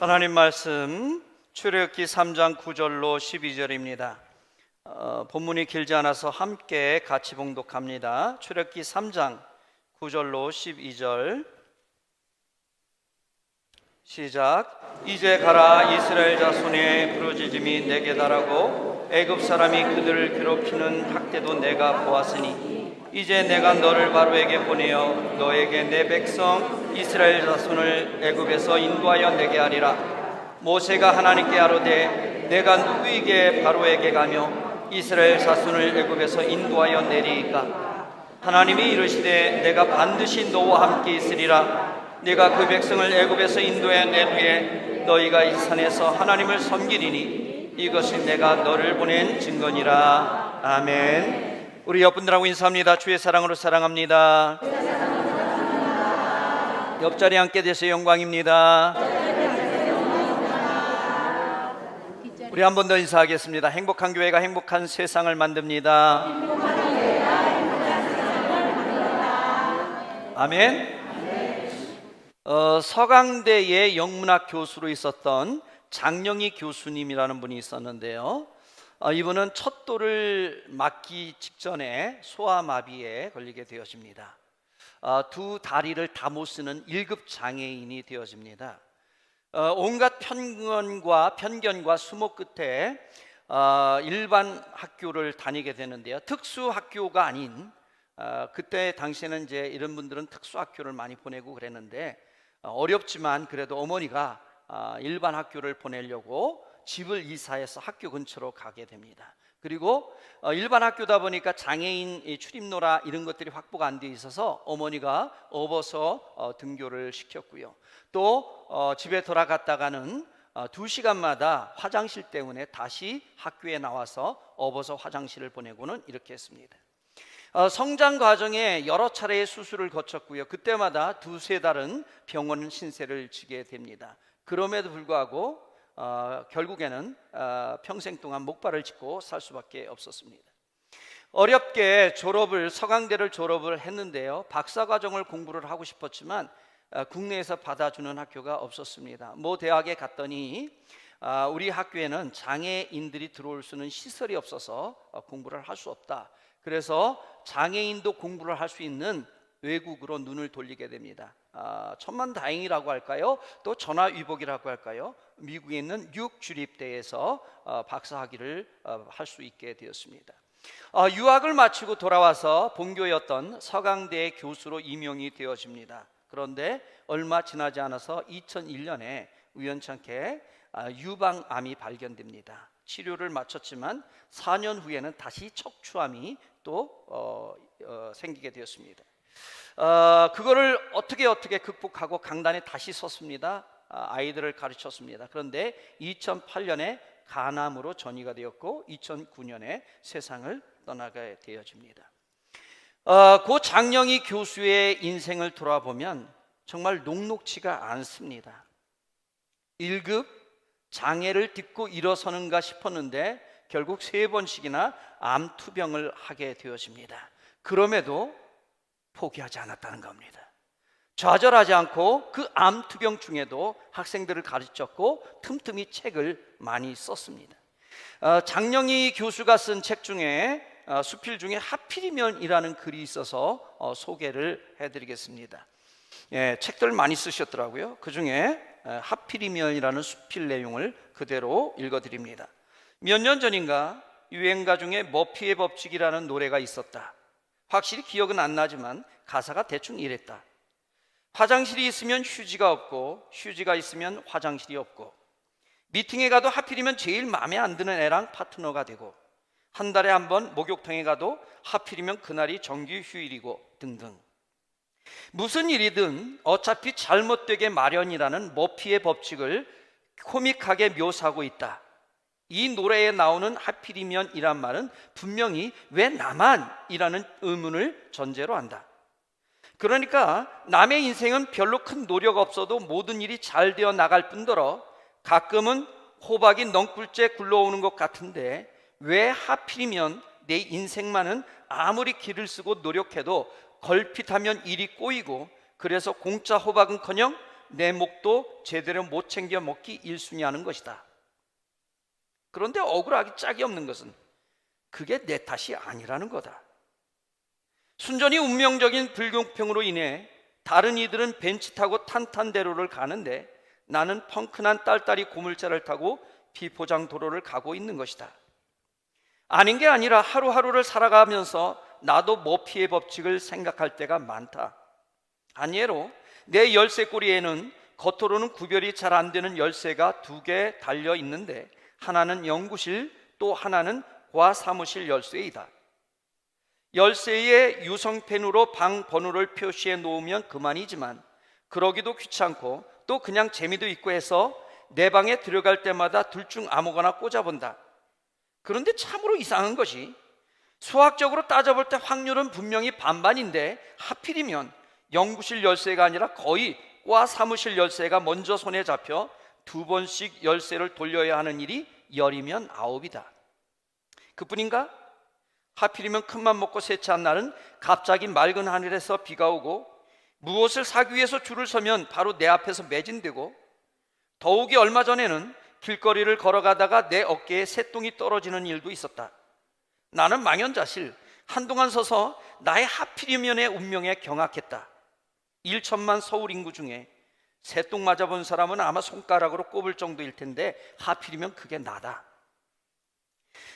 하나님 말씀 출애굽기 3장 9절로 12절입니다. 본문이 길지 않아서 함께 같이 봉독합니다. 출애굽기 3장 9절로 12절 시작. 이제 가라. 이스라엘 자손의 부르짖음이 내게 달하고 애굽 사람이 그들을 괴롭히는 학대도 내가 보았으니 이제 내가 너를 바로에게 보내어 너에게 내 백성 이스라엘 자손을 애굽에서 인도하여 내게 하리라. 모세가 하나님께 아뢰되 내가 누구에게 바로에게 가며 이스라엘 자손을 애굽에서 인도하여 내리이까? 하나님이 이르시되 내가 반드시 너와 함께 있으리라. 내가 그 백성을 애굽에서 인도해 낸 후에 너희가 이 산에서 하나님을 섬기리니 이것이 내가 너를 보낸 증거니라. 아멘. 우리 옆분들하고 인사합니다. 주의 사랑으로 사랑합니다. 옆자리에 앉게 돼서 영광입니다. 우리 한 번 더 인사하겠습니다. 행복한 교회가 행복한 세상을 만듭니다. 아멘. 서강대의 영문학 교수로 있었던 장영희 교수님이라는 분이 있었는데요. 이분은 첫 돌을 맞기 직전에 소아마비에 걸리게 되어집니다. 두 다리를 다 못 쓰는 1급 장애인이 되어집니다. 온갖 편견과 수모 끝에 일반 학교를 다니게 되는데요. 특수 학교가 아닌 그때 당시에는 이제 이런 분들은 특수 학교를 많이 보내고 그랬는데 어렵지만 그래도 어머니가 일반 학교를 보내려고 집을 이사해서 학교 근처로 가게 됩니다. 그리고 일반 학교다 보니까 장애인 출입로라 이런 것들이 확보가 안 돼 있어서 어머니가 업어서 등교를 시켰고요. 또 집에 돌아갔다가는 2시간마다 화장실 때문에 다시 학교에 나와서 업어서 화장실을 보내고는 이렇게 했습니다. 성장 과정에 여러 차례의 수술을 거쳤고요. 그때마다 2-3달은 병원 신세를 지게 됩니다. 그럼에도 불구하고 결국에는 평생 동안 목발을 짚고 살 수밖에 없었습니다. 어렵게 서강대를 졸업을 했는데요. 박사과정을 공부를 하고 싶었지만 국내에서 받아주는 학교가 없었습니다. 모 대학에 갔더니 우리 학교에는 장애인들이 들어올 수 있는 시설이 없어서 공부를 할 수 없다. 그래서 장애인도 공부를 할 수 있는 외국으로 눈을 돌리게 됩니다. 천만다행이라고 할까요? 또 전화위복이라고 할까요? 미국에 있는 뉴욕 주립대에서 박사학위를 할 수 있게 되었습니다. 유학을 마치고 돌아와서 본교였던 서강대의 교수로 임용이 되어집니다. 그런데 얼마 지나지 않아서 2001년에 우연찮게 유방암이 발견됩니다. 치료를 마쳤지만 4년 후에는 다시 척추암이 또 생기게 되었습니다. 그거를 어떻게 극복하고 강단에 다시 섰습니다. 아이들을 가르쳤습니다. 그런데 2008년에 간암으로 전이가 되었고 2009년에 세상을 떠나게 되어집니다. 고 장영희 교수의 인생을 돌아보면 정말 녹록지가 않습니다. 1급 장애를 딛고 일어서는가 싶었는데 결국 3번씩이나 암투병을 하게 되어집니다. 그럼에도 포기하지 않았다는 겁니다. 좌절하지 않고 그 암투병 중에도 학생들을 가르쳤고 틈틈이 책을 많이 썼습니다. 장영희 교수가 쓴 책 중에 수필 중에 하필이면이라는 글이 있어서 소개를 해드리겠습니다. 책들 많이 쓰셨더라고요. 그 중에 하필이면이라는 수필 내용을 그대로 읽어드립니다. 몇 년 전인가 유행가 중에 머피의 법칙이라는 노래가 있었다. 확실히 기억은 안 나지만 가사가 대충 이랬다. 화장실이 있으면 휴지가 없고 휴지가 있으면 화장실이 없고 미팅에 가도 하필이면 제일 마음에 안 드는 애랑 파트너가 되고 한 달에 한 번 목욕탕에 가도 하필이면 그날이 정규 휴일이고 등등. 무슨 일이든 어차피 잘못되게 마련이라는 머피의 법칙을 코믹하게 묘사하고 있다. 이 노래에 나오는 하필이면이란 말은 분명히 왜 나만? 이라는 의문을 전제로 한다. 그러니까 남의 인생은 별로 큰 노력 없어도 모든 일이 잘 되어 나갈 뿐더러 가끔은 호박이 넝쿨째 굴러오는 것 같은데 왜 하필이면 내 인생만은 아무리 기를 쓰고 노력해도 걸핏하면 일이 꼬이고 그래서 공짜 호박은커녕 내 목도 제대로 못 챙겨 먹기 일순위하는 것이다. 그런데 억울하기 짝이 없는 것은 그게 내 탓이 아니라는 거다. 순전히 운명적인 불공평으로 인해 다른 이들은 벤치 타고 탄탄대로를 가는데 나는 펑크난 딸딸이 고물차를 타고 비포장 도로를 가고 있는 것이다. 아닌 게 아니라 하루하루를 살아가면서 나도 머피의 법칙을 생각할 때가 많다. 한 예로 내 열쇠고리에는 겉으로는 구별이 잘 안 되는 열쇠가 2개 달려 있는데 하나는 연구실, 또 하나는 과사무실 열쇠이다. 열쇠에 유성펜으로 방 번호를 표시해 놓으면 그만이지만 그러기도 귀찮고 또 그냥 재미도 있고 해서 내 방에 들어갈 때마다 둘 중 아무거나 꽂아본다. 그런데 참으로 이상한 것이 수학적으로 따져볼 때 확률은 분명히 반반인데 하필이면 연구실 열쇠가 아니라 거의 과 사무실 열쇠가 먼저 손에 잡혀 2번씩 열쇠를 돌려야 하는 일이 10이면 9이다. 그뿐인가? 하필이면 큰맘 먹고 세차한 날은 갑자기 맑은 하늘에서 비가 오고 무엇을 사기 위해서 줄을 서면 바로 내 앞에서 매진되고 더욱이 얼마 전에는 길거리를 걸어가다가 내 어깨에 새똥이 떨어지는 일도 있었다. 나는 망연자실 한동안 서서 나의 하필이면의 운명에 경악했다. 1천만 서울 인구 중에 새똥 맞아본 사람은 아마 손가락으로 꼽을 정도일 텐데 하필이면 그게 나다.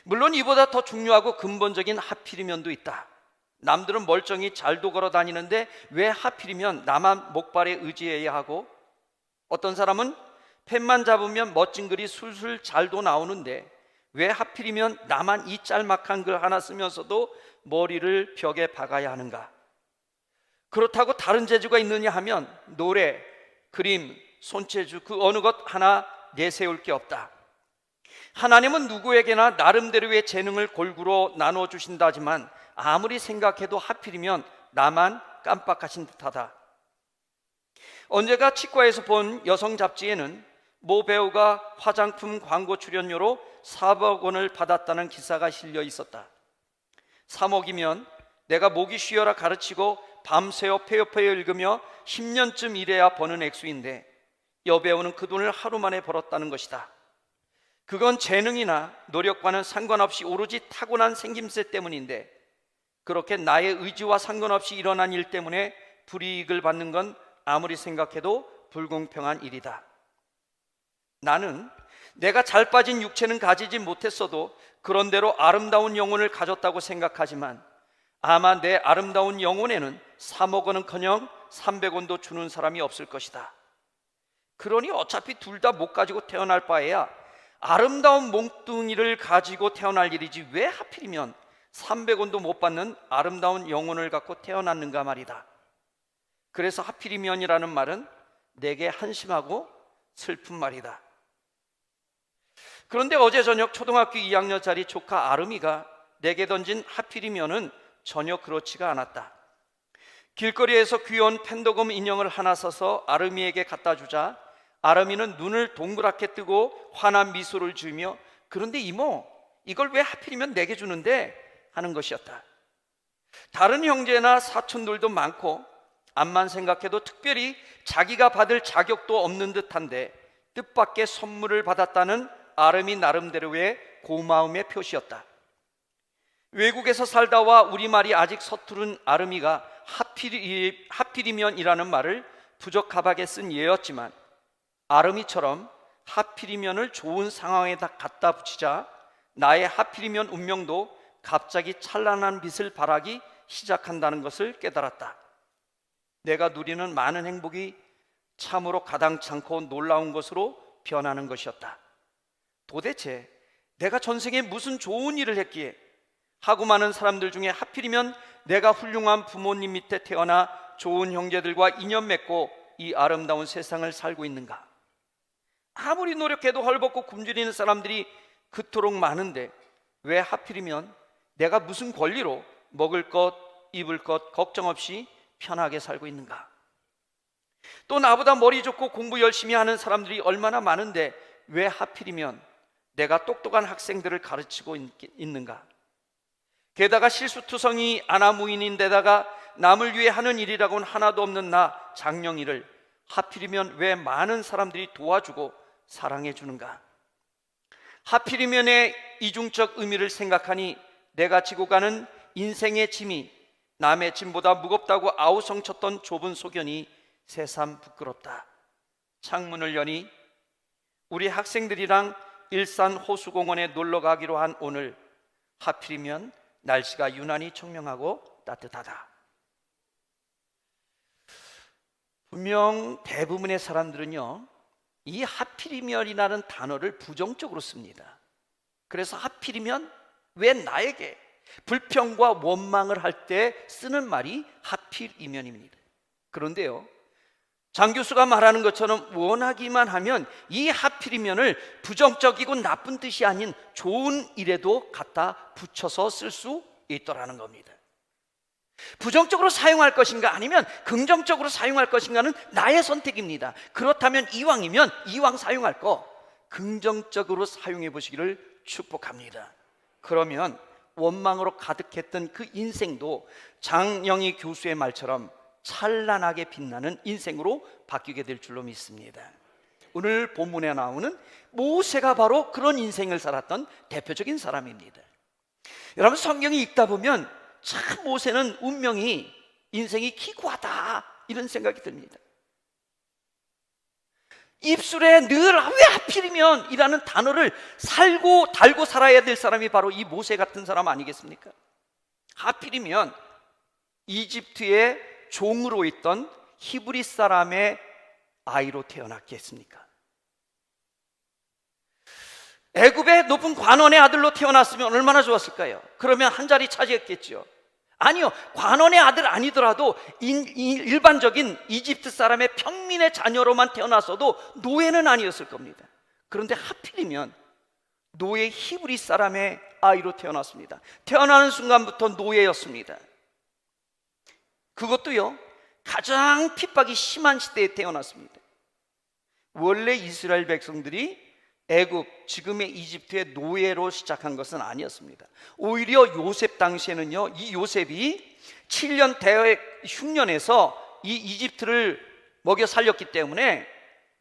물론 이보다 더 중요하고 근본적인 하필이면도 있다. 남들은 멀쩡히 잘도 걸어 다니는데 왜 하필이면 나만 목발에 의지해야 하고, 어떤 사람은 펜만 잡으면 멋진 글이 술술 잘도 나오는데 왜 하필이면 나만 이 짤막한 글 하나 쓰면서도 머리를 벽에 박아야 하는가? 그렇다고 다른 재주가 있느냐 하면 노래, 그림, 손재주 그 어느 것 하나 내세울 게 없다. 하나님은 누구에게나 나름대로의 재능을 골고루 나눠주신다지만 아무리 생각해도 하필이면 나만 깜빡하신 듯하다. 언제가 치과에서 본 여성 잡지에는 모 배우가 화장품 광고 출연료로 4억 원을 받았다는 기사가 실려 있었다. 3억이면 내가 목이 쉬어라 가르치고 밤새워 페어페어 읽으며 10년쯤 일해야 버는 액수인데 여배우는 그 돈을 하루 만에 벌었다는 것이다. 그건 재능이나 노력과는 상관없이 오로지 타고난 생김새 때문인데 그렇게 나의 의지와 상관없이 일어난 일 때문에 불이익을 받는 건 아무리 생각해도 불공평한 일이다. 나는 내가 잘 빠진 육체는 가지지 못했어도 그런대로 아름다운 영혼을 가졌다고 생각하지만 아마 내 아름다운 영혼에는 3억 원은커녕 300원도 주는 사람이 없을 것이다. 그러니 어차피 둘 다 못 가지고 태어날 바에야 아름다운 몽둥이를 가지고 태어날 일이지 왜 하필이면 300원도 못 받는 아름다운 영혼을 갖고 태어났는가 말이다. 그래서 하필이면이라는 말은 내게 한심하고 슬픈 말이다. 그런데 어제 저녁 초등학교 2학년짜리 조카 아름이가 내게 던진 하필이면은 전혀 그렇지가 않았다. 길거리에서 귀여운 팬더금 인형을 하나 사서 아름이에게 갖다 주자 아름이는 눈을 동그랗게 뜨고 환한 미소를 지으며 그런데 이모, 이걸 왜 하필이면 내게 주는데? 하는 것이었다. 다른 형제나 사촌들도 많고 암만 생각해도 특별히 자기가 받을 자격도 없는 듯한데 뜻밖의 선물을 받았다는 아름이 나름대로의 고마움의 표시였다. 외국에서 살다 와 우리말이 아직 서투른 아름이가 하필이면이라는 말을 부적합하게 쓴 예였지만 아름이처럼 하필이면을 좋은 상황에 다 갖다 붙이자 나의 하필이면 운명도 갑자기 찬란한 빛을 발하기 시작한다는 것을 깨달았다. 내가 누리는 많은 행복이 참으로 가당찮고 놀라운 것으로 변하는 것이었다. 도대체 내가 전생에 무슨 좋은 일을 했기에 하고 많은 사람들 중에 하필이면 내가 훌륭한 부모님 밑에 태어나 좋은 형제들과 인연 맺고 이 아름다운 세상을 살고 있는가? 아무리 노력해도 헐벗고 굶주리는 사람들이 그토록 많은데 왜 하필이면 내가 무슨 권리로 먹을 것, 입을 것 걱정 없이 편하게 살고 있는가? 또 나보다 머리 좋고 공부 열심히 하는 사람들이 얼마나 많은데 왜 하필이면 내가 똑똑한 학생들을 가르치고 있는가? 게다가 실수투성이 아나무인인데다가 남을 위해 하는 일이라고는 하나도 없는 나 장영이를 하필이면 왜 많은 사람들이 도와주고 사랑해 주는가? 하필이면의 이중적 의미를 생각하니 내가 지고 가는 인생의 짐이 남의 짐보다 무겁다고 아우성쳤던 좁은 소견이 새삼 부끄럽다. 창문을 여니 우리 학생들이랑 일산 호수공원에 놀러 가기로 한 오늘, 하필이면 날씨가 유난히 청명하고 따뜻하다. 분명 대부분의 사람들은요, 이 하필이면이라는 단어를 부정적으로 씁니다. 그래서 하필이면 왜 나에게, 불평과 원망을 할 때 쓰는 말이 하필이면입니다. 그런데요, 장 교수가 말하는 것처럼 원하기만 하면 이 하필이면을 부정적이고 나쁜 뜻이 아닌 좋은 일에도 갖다 붙여서 쓸 수 있더라는 겁니다. 부정적으로 사용할 것인가 아니면 긍정적으로 사용할 것인가는 나의 선택입니다. 그렇다면 이왕이면 이왕 사용할 거 긍정적으로 사용해 보시기를 축복합니다. 그러면 원망으로 가득했던 그 인생도 장영희 교수의 말처럼 찬란하게 빛나는 인생으로 바뀌게 될 줄로 믿습니다. 오늘 본문에 나오는 모세가 바로 그런 인생을 살았던 대표적인 사람입니다. 여러분, 성경이 읽다 보면 참 모세는 운명이, 인생이 기구하다 이런 생각이 듭니다. 입술에 늘 왜 하필이면 이라는 단어를 살고 달고 살아야 될 사람이 바로 이 모세 같은 사람 아니겠습니까? 하필이면 이집트의 종으로 있던 히브리 사람의 아이로 태어났겠습니까? 애굽의 높은 관원의 아들로 태어났으면 얼마나 좋았을까요? 그러면 한 자리 차지했겠죠. 아니요, 관원의 아들 아니더라도 일반적인 이집트 사람의 평민의 자녀로만 태어났어도 노예는 아니었을 겁니다. 그런데 하필이면 노예 히브리 사람의 아이로 태어났습니다. 태어나는 순간부터 노예였습니다. 그것도요, 가장 핍박이 심한 시대에 태어났습니다. 원래 이스라엘 백성들이 애굽, 지금의 이집트의 노예로 시작한 것은 아니었습니다. 오히려 요셉 당시에는요, 이 요셉이 7년 대의 흉년에서 이 이집트를 먹여 살렸기 때문에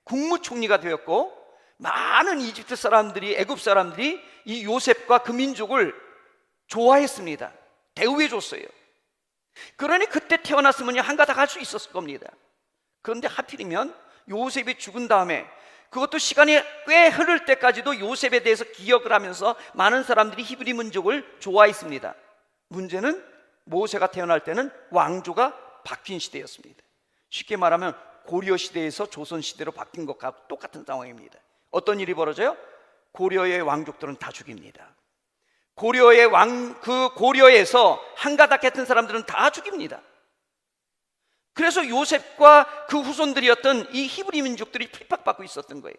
국무총리가 되었고, 많은 이집트 사람들이, 애굽 사람들이 이 요셉과 그 민족을 좋아했습니다. 대우해 줬어요. 그러니 그때 태어났으면 한가닥 할 수 있었을 겁니다. 그런데 하필이면 요셉이 죽은 다음에, 그것도 시간이 꽤 흐를 때까지도 요셉에 대해서 기억을 하면서 많은 사람들이 히브리 민족을 좋아했습니다. 문제는 모세가 태어날 때는 왕조가 바뀐 시대였습니다. 쉽게 말하면 고려 시대에서 조선 시대로 바뀐 것과 똑같은 상황입니다. 어떤 일이 벌어져요? 고려의 왕족들은 다 죽입니다. 고려의 고려에서 한가닥 했던 사람들은 다 죽입니다. 그래서 요셉과 그 후손들이었던 이 히브리 민족들이 핍박받고 있었던 거예요.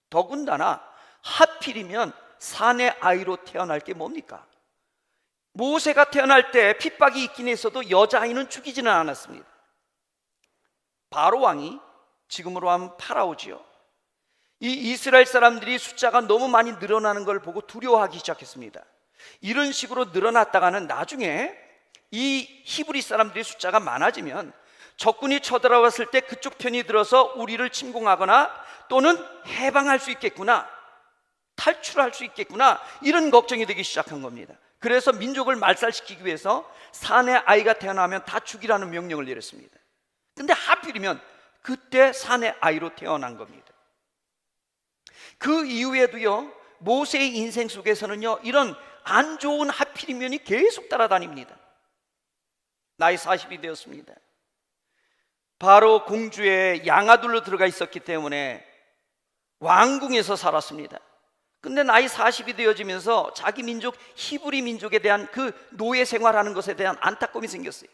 더군다나 하필이면 산의 아이로 태어날 게 뭡니까? 모세가 태어날 때 핍박이 있긴 했어도 여자아이는 죽이지는 않았습니다. 바로 왕이, 지금으로 하면 파라오지요, 이 이스라엘 사람들이 숫자가 너무 많이 늘어나는 걸 보고 두려워하기 시작했습니다. 이런 식으로 늘어났다가는 나중에 이 히브리 사람들의 숫자가 많아지면 적군이 쳐들어왔을 때 그쪽 편이 들어서 우리를 침공하거나 또는 해방할 수 있겠구나, 탈출할 수 있겠구나, 이런 걱정이 되기 시작한 겁니다. 그래서 민족을 말살시키기 위해서 산의 아이가 태어나면 다 죽이라는 명령을 내렸습니다. 근데 하필이면 그때 산의 아이로 태어난 겁니다. 그 이후에도요, 모세의 인생 속에서는요, 이런 안 좋은 하필이면이 계속 따라다닙니다. 나이 40이 되었습니다. 바로 공주의 양아들로 들어가 있었기 때문에 왕궁에서 살았습니다. 근데 나이 40이 되어지면서 자기 민족, 히브리 민족에 대한 그 노예 생활하는 것에 대한 안타까움이 생겼어요.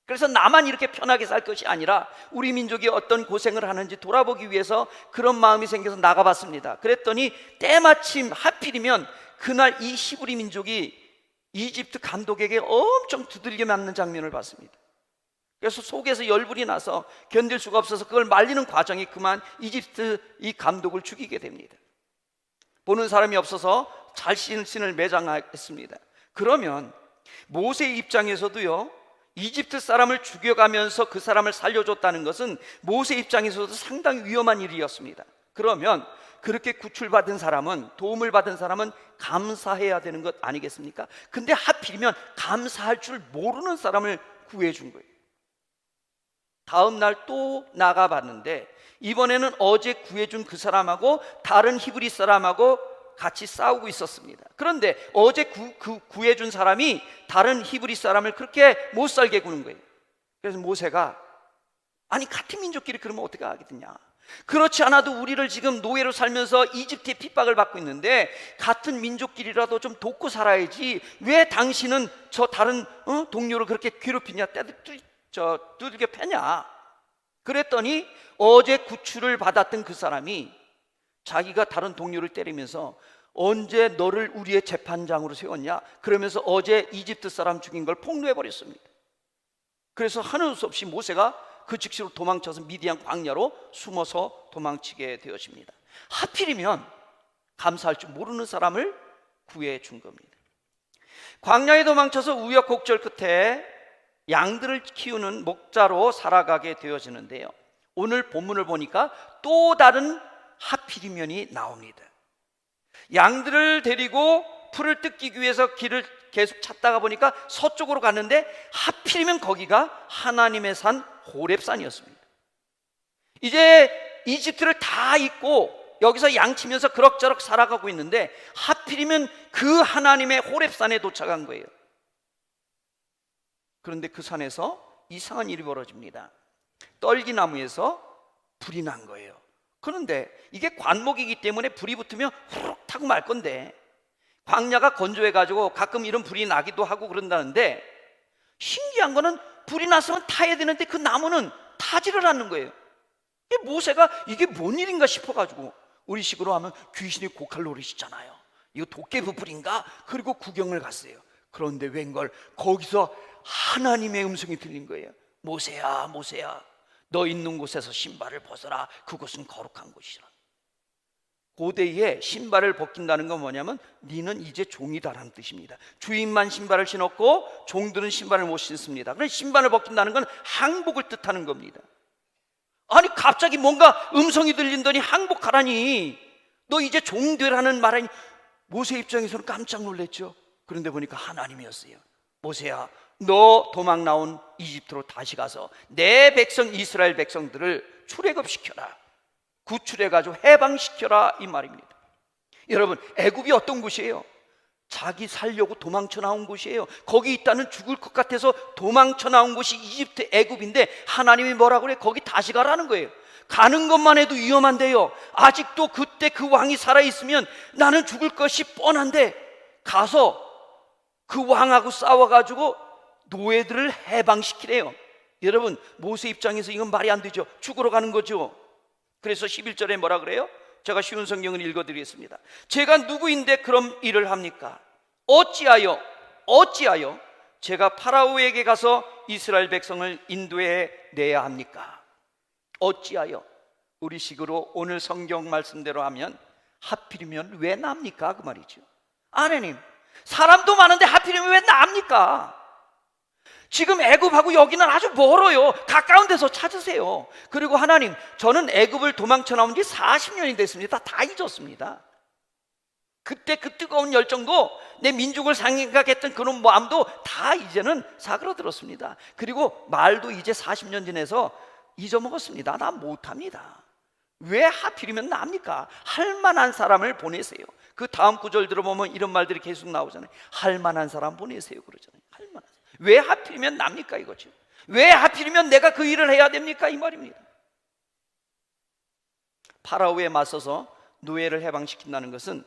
그래서 나만 이렇게 편하게 살 것이 아니라 우리 민족이 어떤 고생을 하는지 돌아보기 위해서 그런 마음이 생겨서 나가봤습니다. 그랬더니 때마침 하필이면 그날 이 히브리 민족이 이집트 감독에게 엄청 두들겨 맞는 장면을 봤습니다. 그래서 속에서 열불이 나서 견딜 수가 없어서 그걸 말리는 과정이 그만 이집트 이 감독을 죽이게 됩니다. 보는 사람이 없어서 자신을 매장했습니다. 그러면 모세의 입장에서도요, 이집트 사람을 죽여가면서 그 사람을 살려줬다는 것은 모세 입장에서도 상당히 위험한 일이었습니다. 그러면 그렇게 구출받은 사람은, 도움을 받은 사람은 감사해야 되는 것 아니겠습니까? 근데 하필이면 감사할 줄 모르는 사람을 구해준 거예요. 다음 날 또 나가봤는데 이번에는 어제 구해준 그 사람하고 다른 히브리 사람하고 같이 싸우고 있었습니다. 그런데 어제 구해준 사람이 다른 히브리 사람을 그렇게 못 살게 구는 거예요. 그래서 모세가, 아니 같은 민족끼리 그러면 어떻게 하겠느냐, 그렇지 않아도 우리를 지금 노예로 살면서 이집트의 핍박을 받고 있는데 같은 민족끼리라도 좀 돕고 살아야지, 왜 당신은 저 다른 동료를 그렇게 괴롭히냐, 두들겨 패냐. 그랬더니 어제 구출을 받았던 그 사람이 자기가 다른 동료를 때리면서, 언제 너를 우리의 재판장으로 세웠냐, 그러면서 어제 이집트 사람 죽인 걸 폭로해 버렸습니다. 그래서 하는 수 없이 모세가 그 즉시로 도망쳐서 미디안 광야로 숨어서 도망치게 되어집니다. 하필이면 감사할 줄 모르는 사람을 구해 준 겁니다. 광야에 도망쳐서 우여곡절 끝에 양들을 키우는 목자로 살아가게 되어지는데요, 오늘 본문을 보니까 또 다른 하필이면이 나옵니다. 양들을 데리고 풀을 뜯기 위해서 길을 계속 찾다가 보니까 서쪽으로 갔는데 하필이면 거기가 하나님의 산 호렙산이었습니다. 이제 이집트를 다 잊고 여기서 양치면서 그럭저럭 살아가고 있는데 하필이면 그 하나님의 호렙산에 도착한 거예요. 그런데 그 산에서 이상한 일이 벌어집니다. 떨기나무에서 불이 난 거예요. 그런데 이게 관목이기 때문에 불이 붙으면 후룩 타고 말 건데, 광야가 건조해가지고 가끔 이런 불이 나기도 하고 그런다는데, 신기한 거는 불이 났으면 타야 되는데 그 나무는 타지를 않는 거예요. 모세가 이게 뭔 일인가 싶어가지고, 우리식으로 하면 귀신이 고칼 노릇이잖아요. 이거 도깨비 불인가? 그리고 구경을 갔어요. 그런데 웬걸 거기서 하나님의 음성이 들린 거예요. 모세야, 모세야, 너 있는 곳에서 신발을 벗어라. 그곳은 거룩한 곳이라. 고대에 신발을 벗긴다는 건 뭐냐면 니는 이제 종이다라는 뜻입니다. 주인만 신발을 신었고 종들은 신발을 못 신습니다. 그래서 신발을 벗긴다는 건 항복을 뜻하는 겁니다. 아니 갑자기 뭔가 음성이 들린더니 항복하라니, 너 이제 종 되라는 말하니 모세 입장에서는 깜짝 놀랐죠. 그런데 보니까 하나님이었어요. 모세야, 너 도망 나온 이집트로 다시 가서 내 백성 이스라엘 백성들을 출애굽시켜라. 구출해가지고 해방시켜라, 이 말입니다. 여러분, 애굽이 어떤 곳이에요? 자기 살려고 도망쳐 나온 곳이에요. 거기 있다는 죽을 것 같아서 도망쳐 나온 곳이 이집트 애굽인데 하나님이 뭐라고 그래? 거기 다시 가라는 거예요. 가는 것만 해도 위험한데요, 아직도 그때 그 왕이 살아있으면 나는 죽을 것이 뻔한데 가서 그 왕하고 싸워가지고 노예들을 해방시키래요. 여러분, 모세 입장에서 이건 말이 안 되죠. 죽으러 가는 거죠. 그래서 11절에 뭐라 그래요? 제가 쉬운 성경을 읽어드리겠습니다. 제가 누구인데 그럼 일을 합니까? 어찌하여 제가 파라오에게 가서 이스라엘 백성을 인도해 내야 합니까? 어찌하여, 우리식으로 오늘 성경 말씀대로 하면 하필이면 왜 납니까? 그 말이죠. 하나님, 사람도 많은데 하필이면 왜 납니까? 지금 애굽하고 여기는 아주 멀어요. 가까운 데서 찾으세요. 그리고 하나님, 저는 애굽을 도망쳐 나온 지 40년이 됐습니다. 다 잊었습니다. 그때 그 뜨거운 열정도, 내 민족을 생각했던 그런 마음도 다 이제는 사그러들었습니다. 그리고 말도 이제 40년 지나서 잊어먹었습니다. 나 못합니다. 왜 하필이면 납니까? 할 만한 사람을 보내세요. 그 다음 구절 들어보면 이런 말들이 계속 나오잖아요. 할 만한 사람 보내세요 그러잖아요. 할 만한 사람. 왜 하필이면 납니까 이거죠. 왜 하필이면 내가 그 일을 해야 됩니까 이 말입니다. 파라오에 맞서서 노예를 해방시킨다는 것은,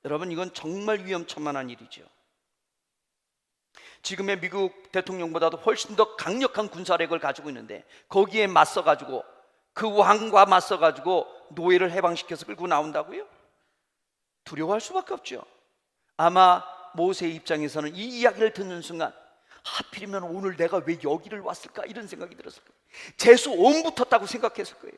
여러분, 이건 정말 위험천만한 일이죠. 지금의 미국 대통령보다도 훨씬 더 강력한 군사력을 가지고 있는데 거기에 맞서가지고, 그 왕과 맞서가지고 노예를 해방시켜서 끌고 나온다고요? 두려워할 수밖에 없죠. 아마 모세의 입장에서는 이 이야기를 듣는 순간 하필이면 오늘 내가 왜 여기를 왔을까 이런 생각이 들었을 거예요. 재수 온 붙었다고 생각했을 거예요.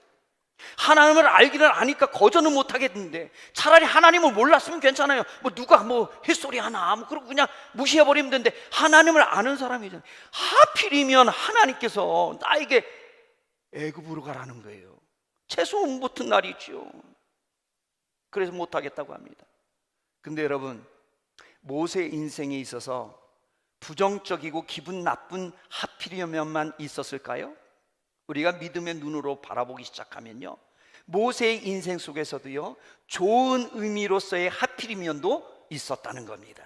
하나님을 알기는 아니까 거절은 못 하겠는데, 차라리 하나님을 몰랐으면 괜찮아요. 뭐 누가 뭐 햇소리 하나 뭐 그러고 그냥 무시해버리면 되는데, 하나님을 아는 사람이잖아요. 하필이면 하나님께서 나에게 애굽으로 가라는 거예요. 채소 붙은 날이 있죠. 그래서 못 하겠다고 합니다. 근데 여러분, 모세 인생에 있어서 부정적이고 기분 나쁜 하필이면만 있었을까요? 우리가 믿음의 눈으로 바라보기 시작하면요, 모세의 인생 속에서도요, 좋은 의미로서의 하필이면도 있었다는 겁니다.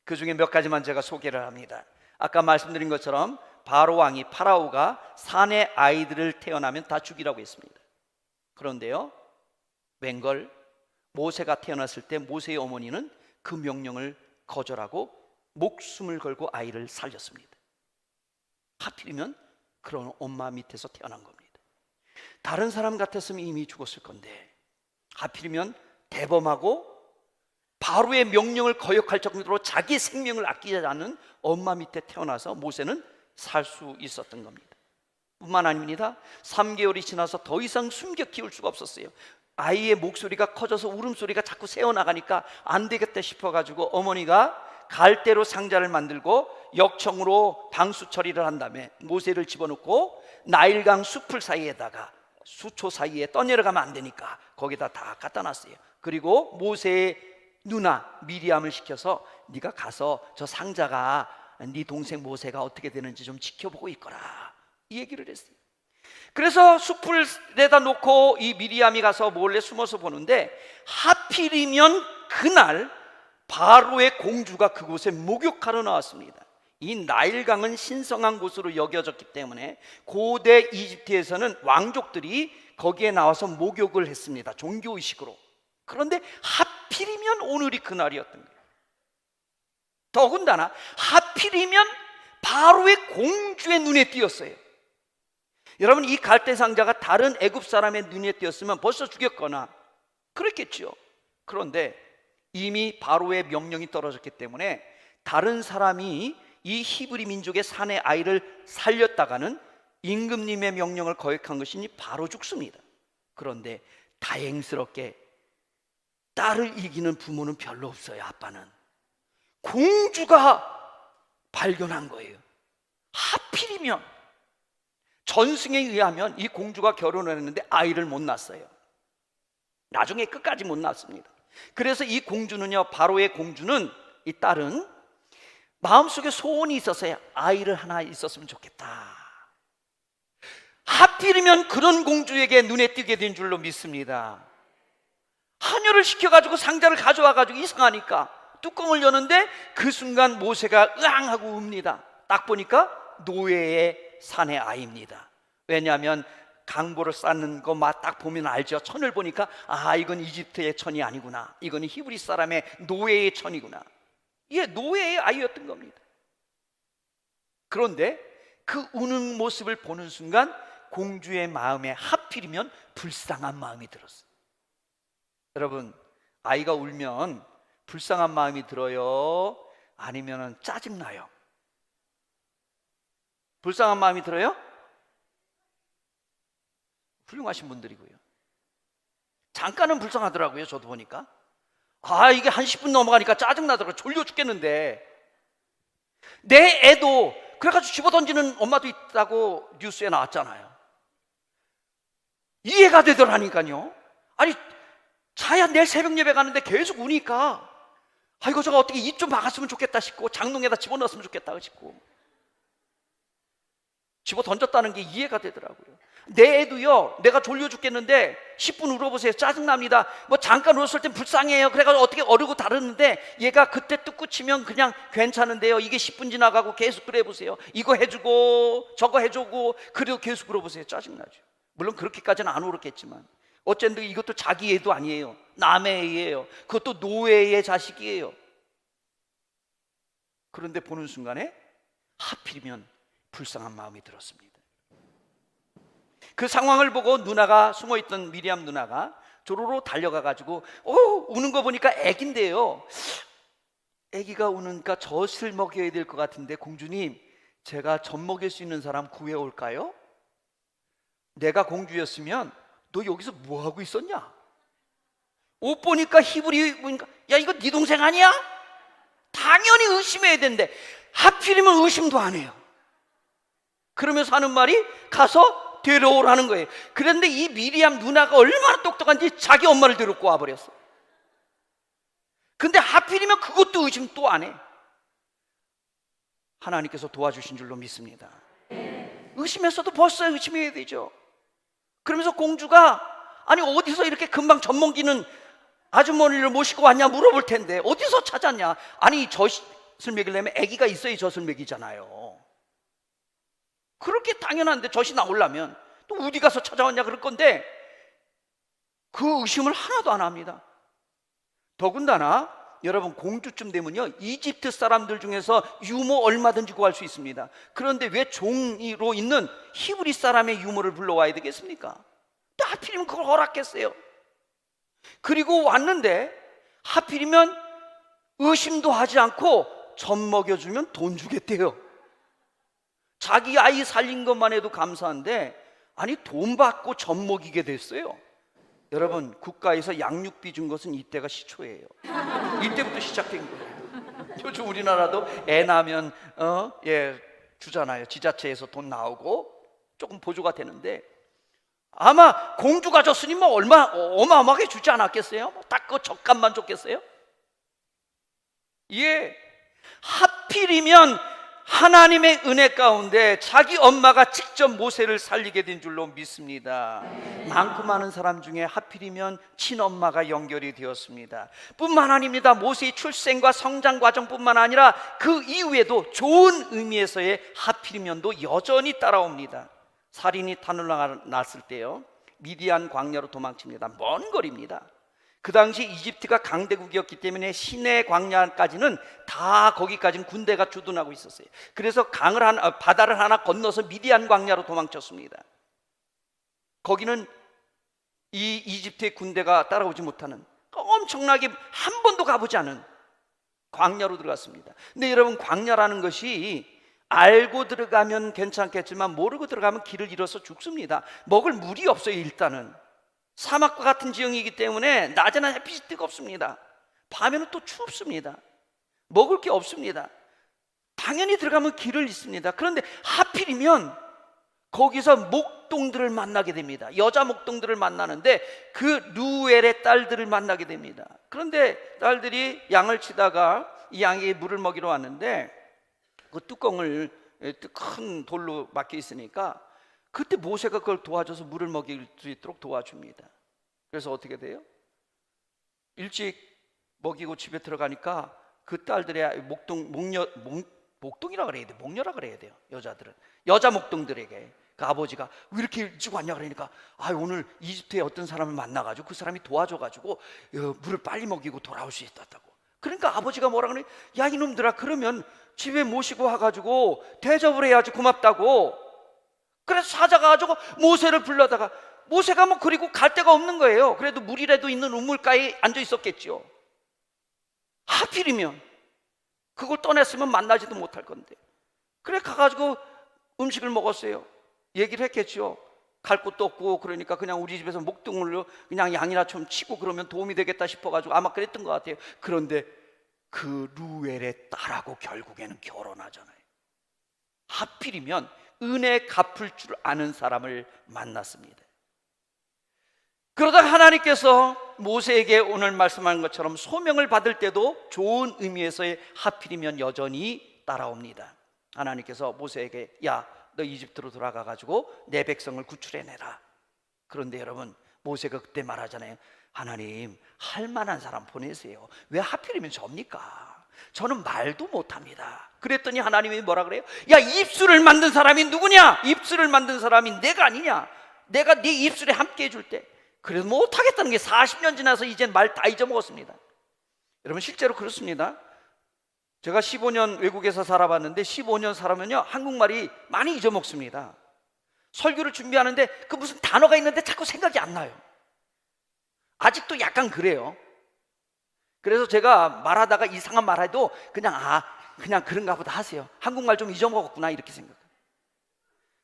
그 중에 몇 가지만 제가 소개를 합니다. 아까 말씀드린 것처럼 바로 왕이, 파라오가 사내 아이들을 태어나면 다 죽이라고 했습니다. 그런데요, 웬걸 모세가 태어났을 때 모세의 어머니는 그 명령을 거절하고 목숨을 걸고 아이를 살렸습니다. 하필이면 그런 엄마 밑에서 태어난 겁니다. 다른 사람 같았으면 이미 죽었을 건데, 하필이면 대범하고 바로의 명령을 거역할 정도로 자기 생명을 아끼지 않은 엄마 밑에 태어나서 모세는 살 수 있었던 겁니다. 뿐만 아닙니다. 3개월이 지나서 더 이상 숨겨 키울 수가 없었어요. 아이의 목소리가 커져서 울음소리가 자꾸 새어나가니까 안 되겠다 싶어가지고 어머니가 갈대로 상자를 만들고 역청으로 방수 처리를 한 다음에 모세를 집어넣고 나일강 숲을 사이에다가, 수초 사이에 떠내려가면 안 되니까 거기다 다 갖다 놨어요. 그리고 모세의 누나 미리암을 시켜서 네가 가서 저 상자가 네 동생 모세가 어떻게 되는지 좀 지켜보고 있거라, 이 얘기를 했어요. 그래서 숲을 내다 놓고 이 미리암이 가서 몰래 숨어서 보는데, 하필이면 그날 바로의 공주가 그곳에 목욕하러 나왔습니다. 이 나일강은 신성한 곳으로 여겨졌기 때문에 고대 이집트에서는 왕족들이 거기에 나와서 목욕을 했습니다, 종교의식으로. 그런데 하필이면 오늘이 그날이었던 거예요. 더군다나 하필이면 바로의 공주의 눈에 띄었어요. 여러분, 이 갈대 상자가 다른 애굽 사람의 눈에 띄었으면 벌써 죽였거나 그랬겠죠. 그런데 이미 바로의 명령이 떨어졌기 때문에 다른 사람이 이 히브리 민족의 사내 아이를 살렸다가는 임금님의 명령을 거역한 것이니 바로 죽습니다. 그런데 다행스럽게 딸을 이기는 부모는 별로 없어요. 아빠는. 공주가 발견한 거예요. 하필이면 전승에 의하면 이 공주가 결혼을 했는데 아이를 못 낳았어요. 나중에 끝까지 못 낳았습니다. 그래서 이 공주는요, 바로의 공주는, 이 딸은 마음속에 소원이 있었어요. 아이를 하나 있었으면 좋겠다. 하필이면 그런 공주에게 눈에 띄게 된 줄로 믿습니다. 한여를 시켜가지고 상자를 가져와가지고 이상하니까 뚜껑을 여는데 그 순간 모세가 으앙 하고 웁니다. 딱 보니까 노예의 사내 아이입니다. 왜냐하면 강보를 쌓는 거 딱 보면 알죠. 천을 보니까 아, 이건 이집트의 천이 아니구나, 이건 히브리 사람의 노예의 천이구나. 이게 노예의 아이였던 겁니다. 그런데 그 우는 모습을 보는 순간 공주의 마음에 하필이면 불쌍한 마음이 들었어요. 여러분, 아이가 울면 불쌍한 마음이 들어요? 아니면 짜증나요? 불쌍한 마음이 들어요? 훌륭하신 분들이고요. 잠깐은 불쌍하더라고요. 저도 보니까 이게 한 10분 넘어가니까 짜증나더라고요. 졸려 죽겠는데. 내 애도 그래가지고 집어던지는 엄마도 있다고 뉴스에 나왔잖아요. 이해가 되더라니까요. 아니, 자야 내일 새벽 예배 가는데 계속 우니까 이거 저거 어떻게 입 좀 막았으면 좋겠다 싶고 장롱에다 집어넣었으면 좋겠다 싶고 집어 던졌다는 게 이해가 되더라고요. 내 애도요, 내가 졸려 죽겠는데 10분 울어보세요. 짜증납니다. 뭐 잠깐 울었을 땐 불쌍해요. 그래가지고 어떻게 어르고 다루는데 얘가 그때 뚝 치면 그냥 괜찮은데요, 이게 10분 지나가고 계속 그래 보세요. 이거 해주고 저거 해주고 그래도 계속 그러보세요. 짜증나죠. 물론 그렇게까지는 안 울었겠지만 어쨌든 이것도 자기 애도 아니에요. 남의 애예요. 그것도 노예의 자식이에요. 그런데 보는 순간에 하필이면 불쌍한 마음이 들었습니다. 그 상황을 보고 누나가, 숨어있던 미리암 누나가 조로로 달려가가지고 우는 거 보니까 애기인데요, 애기가 우니까 젖을 먹여야 될 것 같은데 공주님, 제가 젖 먹일 수 있는 사람 구해올까요? 내가 공주였으면 너 여기서 뭐 하고 있었냐? 옷 보니까 히브리 보니까 야 이거 네 동생 아니야? 당연히 의심해야 되는데 하필이면 의심도 안 해요. 그러면서 하는 말이 가서 데려오라는 거예요. 그런데 이 미리암 누나가 얼마나 똑똑한지 자기 엄마를 데리고 와버렸어. 근데 하필이면 그것도 의심 또 안 해. 하나님께서 도와주신 줄로 믿습니다. 의심했어도 벌써 의심해야 되죠. 그러면서 공주가 아니 어디서 이렇게 금방 젖먹이는 아주머니를 모시고 왔냐 물어볼 텐데 어디서 찾았냐. 아니 젖을 먹이려면 아기가 있어야 젖을 먹이잖아요. 그렇게 당연한데 젖이 나오려면 또 어디 가서 찾아왔냐 그럴 건데 그 의심을 하나도 안 합니다. 더군다나 여러분 공주쯤 되면요 이집트 사람들 중에서 유모 얼마든지 구할 수 있습니다. 그런데 왜 종이로 있는 히브리 사람의 유모를 불러와야 되겠습니까? 또 하필이면 그걸 허락했어요. 그리고 왔는데 하필이면 의심도 하지 않고 젖 먹여주면 돈 주겠대요. 자기 아이 살린 것만 해도 감사한데 아니 돈 받고 젖 먹이게 됐어요. 여러분 국가에서 양육비 준 것은 이때가 시초예요. 이때부터 시작된 거예요. 요즘 우리나라도 애 낳으면 주잖아요. 지자체에서 돈 나오고 조금 보조가 되는데 아마 공주가 줬으니 뭐 어마어마하게 주지 않았겠어요? 딱 그 젓값만 줬겠어요? 예, 하필이면 하나님의 은혜 가운데 자기 엄마가 직접 모세를 살리게 된 줄로 믿습니다. 많고 많은 사람 중에 하필이면 친엄마가 연결이 되었습니다. 뿐만 아닙니다. 모세의 출생과 성장 과정뿐만 아니라 그 이후에도 좋은 의미에서의 하필이면도 여전히 따라옵니다. 살인이 타눌렀을 때요 미디안 광야로 도망칩니다. 먼 거리입니다. 그 당시 이집트가 강대국이었기 때문에 시내 광야까지는 다 거기까지는 군대가 주둔하고 있었어요. 그래서 바다를 하나 건너서 미디안 광야로 도망쳤습니다. 거기는 이 이집트의 군대가 따라오지 못하는 엄청나게 한 번도 가보지 않은 광야로 들어갔습니다. 근데 여러분 광야라는 것이 알고 들어가면 괜찮겠지만 모르고 들어가면 길을 잃어서 죽습니다. 먹을 물이 없어요. 일단은 사막과 같은 지형이기 때문에 낮에는 햇빛이 뜨겁습니다. 밤에는 또 춥습니다. 먹을 게 없습니다. 당연히 들어가면 길을 잃습니다. 그런데 하필이면 거기서 목동들을 만나게 됩니다. 여자 목동들을 만나는데 그 루엘의 딸들을 만나게 됩니다. 그런데 딸들이 양을 치다가 이 양에게 물을 먹이러 왔는데 그 뚜껑을 큰 돌로 막혀 있으니까 그때 모세가 그걸 도와줘서 물을 먹일 수 있도록 도와줍니다. 그래서 어떻게 돼요? 일찍 먹이고 집에 들어가니까 그 딸들의 목동이라 그래야 돼요. 목녀라 그래야 돼요. 여자들은 여자 목동들에게 그 아버지가 왜 이렇게 일찍 왔냐 그러니까 오늘 이집트에 어떤 사람을 만나가지고 그 사람이 도와줘가지고 물을 빨리 먹이고 돌아올 수 있었다고. 그러니까 아버지가 뭐라 그래? 야 이놈들아 그러면 집에 모시고 와가지고 대접을 해야지 고맙다고. 그래서 찾아가가지고 모세를 불러다가 모세가 뭐 그리고 갈 데가 없는 거예요. 그래도 물이라도 있는 우물가에 앉아 있었겠죠. 하필이면 그걸 떠났으면 만나지도 못할 건데 그래 가가지고 음식을 먹었어요. 얘기를 했겠죠. 갈 곳도 없고 그러니까 그냥 우리 집에서 목동물로 그냥 양이나 좀 치고 그러면 도움이 되겠다 싶어가지고 아마 그랬던 것 같아요. 그런데 그 루엘의 딸하고 결국에는 결혼하잖아요. 하필이면 은혜 갚을 줄 아는 사람을 만났습니다. 그러다 하나님께서 모세에게 오늘 말씀한 것처럼 소명을 받을 때도 좋은 의미에서의 하필이면 여전히 따라옵니다. 하나님께서 모세에게 야 너 이집트로 돌아가가지고 내 백성을 구출해내라. 그런데 여러분 모세가 그때 말하잖아요. 하나님 할 만한 사람 보내세요. 왜 하필이면 접니까? 저는 말도 못합니다. 그랬더니 하나님이 뭐라 그래요? 야 입술을 만든 사람이 누구냐? 입술을 만든 사람이 내가 아니냐? 내가 네 입술에 함께 해줄 때 그래도 못하겠다는 게 40년 지나서 이젠 말 다 잊어먹었습니다. 여러분 실제로 그렇습니다. 제가 15년 외국에서 살아봤는데 15년 살아면요 한국말이 많이 잊어먹습니다. 설교를 준비하는데 그 무슨 단어가 있는데 자꾸 생각이 안 나요. 아직도 약간 그래요. 그래서 제가 말하다가 이상한 말해도 그냥 그런가 보다 하세요. 한국말 좀 잊어먹었구나 이렇게 생각해요.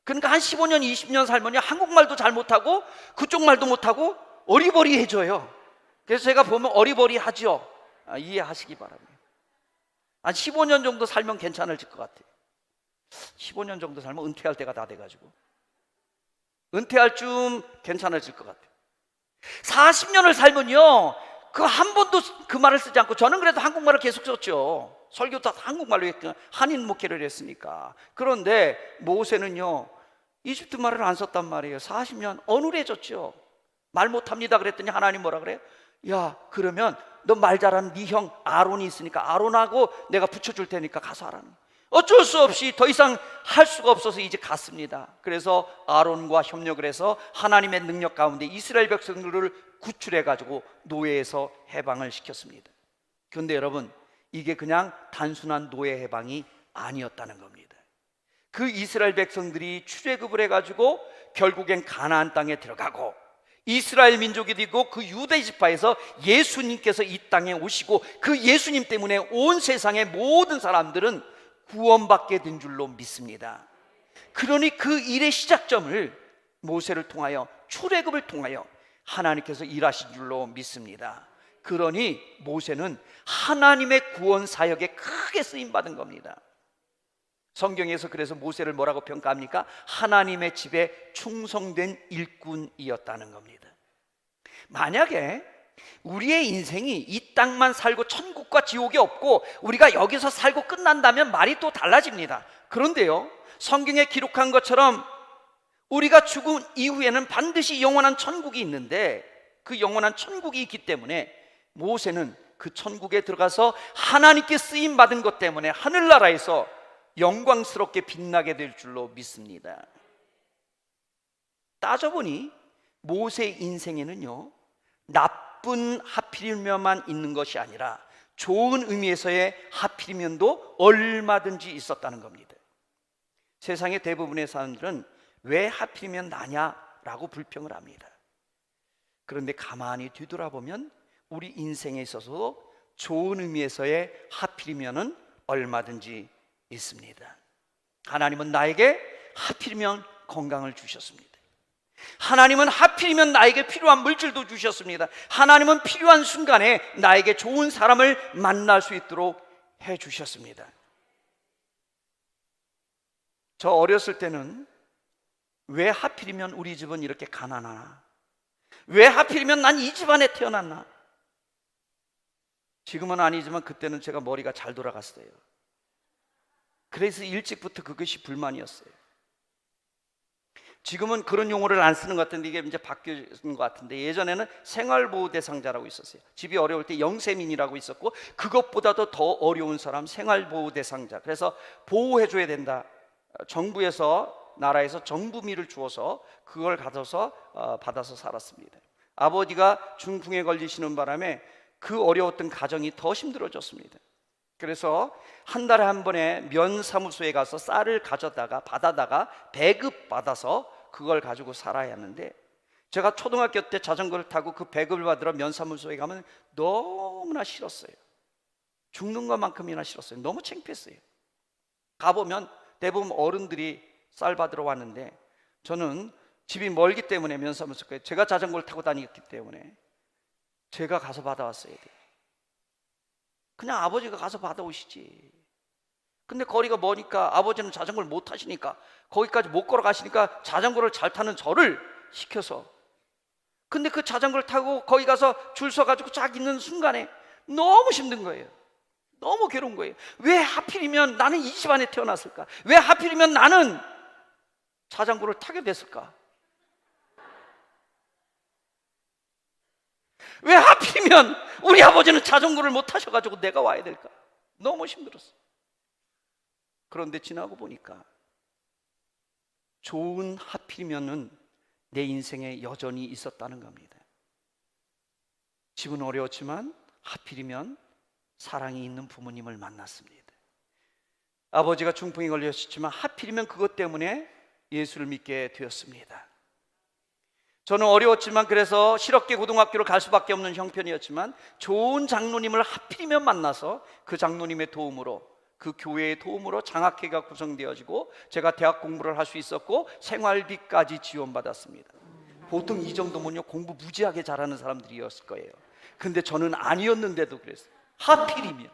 그러니까 한 15년, 20년 살면요, 한국말도 잘 못하고 그쪽 말도 못하고 어리버리해져요. 그래서 제가 보면 어리버리하죠. 이해하시기 바랍니다. 한 15년 정도 살면 괜찮아질 것 같아요. 15년 정도 살면 은퇴할 때가 다 돼가지고 은퇴할 쯤 괜찮아질 것 같아요. 40년을 살면요, 그 한 번도 그 말을 쓰지 않고, 저는 그래도 한국말을 계속 썼죠. 설교 다 한국말로 했고 한인 목회를 했으니까. 그런데 모세는요, 이집트 말을 안 썼단 말이에요. 40년 어눌해졌죠. 말 못합니다 그랬더니 하나님 뭐라 그래요? 야, 그러면 너 말 잘하는 네 형 아론이 있으니까 아론하고 내가 붙여줄 테니까 가서 하라는. 어쩔 수 없이 더 이상 할 수가 없어서 이제 갔습니다. 그래서 아론과 협력을 해서 하나님의 능력 가운데 이스라엘 백성들을 구출해 가지고 노예에서 해방을 시켰습니다. 그런데 여러분, 이게 그냥 단순한 노예 해방이 아니었다는 겁니다. 그 이스라엘 백성들이 출애굽을 해 가지고 결국엔 가나안 땅에 들어가고, 이스라엘 민족이 되고 그 유대 지파에서 예수님께서 이 땅에 오시고, 그 예수님 때문에 온 세상의 모든 사람들은 구원받게 된 줄로 믿습니다. 그러니 그 일의 시작점을 모세를 통하여, 출애굽을 통하여 하나님께서 일하신 줄로 믿습니다. 그러니 모세는 하나님의 구원 사역에 크게 쓰임 받은 겁니다. 성경에서 그래서 모세를 뭐라고 평가합니까? 하나님의 집에 충성된 일꾼이었다는 겁니다. 만약에 우리의 인생이 이 땅만 살고 천국과 지옥이 없고 우리가 여기서 살고 끝난다면 말이 또 달라집니다. 그런데요, 성경에 기록한 것처럼 우리가 죽은 이후에는 반드시 영원한 천국이 있는데, 그 영원한 천국이 있기 때문에 모세는 그 천국에 들어가서 하나님께 쓰임 받은 것 때문에 하늘나라에서 영광스럽게 빛나게 될 줄로 믿습니다. 따져보니 모세의 인생에는요, 나쁜 하필이면만 있는 것이 아니라 좋은 의미에서의 하필이면도 얼마든지 있었다는 겁니다. 세상의 대부분의 사람들은 왜 하필이면 나냐라고 불평을 합니다. 그런데 가만히 뒤돌아보면 우리 인생에 있어서 좋은 의미에서의 하필이면은 얼마든지 있습니다. 하나님은 나에게 하필이면 건강을 주셨습니다. 하나님은 하필이면 나에게 필요한 물질도 주셨습니다. 하나님은 필요한 순간에 나에게 좋은 사람을 만날 수 있도록 해주셨습니다. 저 어렸을 때는 왜 하필이면 우리 집은 이렇게 가난하나? 왜 하필이면 난 이 집안에 태어났나? 지금은 아니지만 그때는 제가 머리가 잘 돌아갔어요. 그래서 일찍부터 그것이 불만이었어요. 지금은 그런 용어를 안 쓰는 것 같은데 이게 이제 바뀌는 것 같은데, 예전에는 생활보호 대상자라고 있었어요. 집이 어려울 때 영세민이라고 있었고, 그것보다도 더 어려운 사람 생활보호 대상자. 그래서 보호해줘야 된다. 정부에서, 나라에서 정부미를 주어서 그걸 받아서 살았습니다. 아버지가 중풍에 걸리시는 바람에 그 어려웠던 가정이 더 힘들어졌습니다. 그래서 한 달에 한 번에 면사무소에 가서 쌀을 받아다가 배급받아서 그걸 가지고 살아야 하는데, 제가 초등학교 때 자전거를 타고 그 배급을 받으러 면사무소에 가면 너무나 싫었어요. 죽는 것만큼이나 싫었어요. 너무 창피했어요. 가보면 대부분 어른들이 쌀 받으러 왔는데, 저는 집이 멀기 때문에 면사무소에 제가 자전거를 타고 다녔기 때문에 제가 가서 받아왔어야 돼요. 그냥 아버지가 가서 받아오시지. 근데 거리가 머니까 아버지는 자전거를 못 타시니까, 거기까지 못 걸어가시니까 자전거를 잘 타는 저를 시켜서, 근데 그 자전거를 타고 거기 가서 줄 서가지고 쫙 있는 순간에 너무 힘든 거예요. 너무 괴로운 거예요. 왜 하필이면 나는 이 집안에 태어났을까? 왜 하필이면 나는 자전거를 타게 됐을까? 왜 하필이면 우리 아버지는 자전거를 못 타셔가지고 내가 와야 될까? 너무 힘들었어. 그런데 지나고 보니까 좋은 하필이면은 내 인생에 여전히 있었다는 겁니다. 집은 어려웠지만 하필이면 사랑이 있는 부모님을 만났습니다. 아버지가 중풍에 걸렸지만 하필이면 그것 때문에 예수를 믿게 되었습니다. 저는 어려웠지만, 그래서 실업계 고등학교를 갈 수밖에 없는 형편이었지만 좋은 장로님을 하필이면 만나서 그 장로님의 도움으로 그 교회의 도움으로 장학회가 구성되어지고 제가 대학 공부를 할 수 있었고 생활비까지 지원받았습니다. 보통 이 정도면요 공부 무지하게 잘하는 사람들이었을 거예요. 근데 저는 아니었는데도 그랬어요. 하필이면.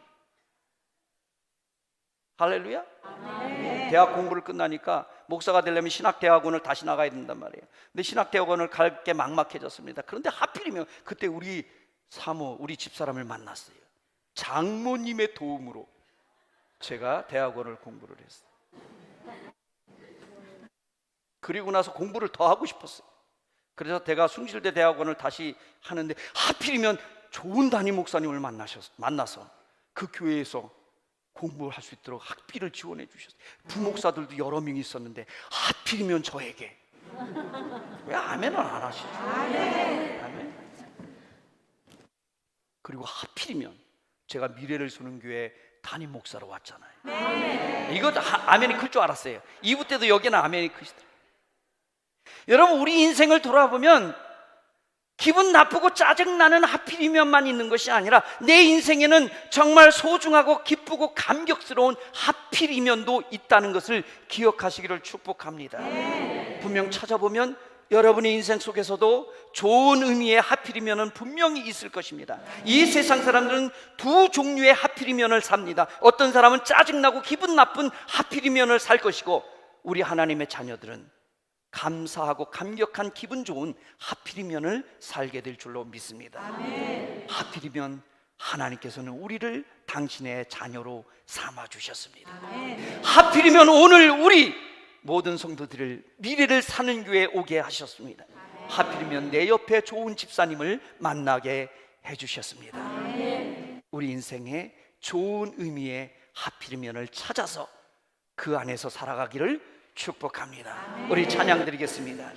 할렐루야. 대학 공부를 끝나니까 목사가 되려면 신학대학원을 다시 나가야 된단 말이에요. 근데 신학대학원을 갈 게 막막해졌습니다. 그런데 하필이면 그때 우리 사모, 우리 집사람을 만났어요. 장모님의 도움으로 제가 대학원을 공부를 했어요. 그리고 나서 공부를 더 하고 싶었어요. 그래서 제가 숭실대 대학원을 다시 하는데 하필이면 좋은 담임 목사님을 만나서 그 교회에서 공부를 할 수 있도록 학비를 지원해 주셨어요. 부목사들도 여러 명이 있었는데 하필이면 저에게. 왜 아멘을 안 하시죠? 아멘. 그리고 하필이면 제가 미래를 수는 교회 담임 목사로 왔잖아요. 이것도 아멘이 클 줄 알았어요. 2부 때도 여기는 아멘이 크시더라고요. 여러분, 우리 인생을 돌아보면 기분 나쁘고 짜증나는 하필이면만 있는 것이 아니라 내 인생에는 정말 소중하고 기쁘고 감격스러운 하필이면도 있다는 것을 기억하시기를 축복합니다. 분명 찾아보면 여러분의 인생 속에서도 좋은 의미의 하필이면은 분명히 있을 것입니다. 이 세상 사람들은 두 종류의 하필이면을 삽니다. 어떤 사람은 짜증나고 기분 나쁜 하필이면을 살 것이고, 우리 하나님의 자녀들은 감사하고 감격한 기분 좋은 하필이면을 살게 될 줄로 믿습니다. 아멘. 하필이면 하나님께서는 우리를 당신의 자녀로 삼아 주셨습니다. 아멘. 하필이면 오늘 우리 모든 성도들을 미래를 사는 교회에 오게 하셨습니다. 아멘. 하필이면 내 옆에 좋은 집사님을 만나게 해주셨습니다. 아멘. 우리 인생에 좋은 의미의 하필이면을 찾아서 그 안에서 살아가기를 축복합니다. 우리 찬양 드리겠습니다.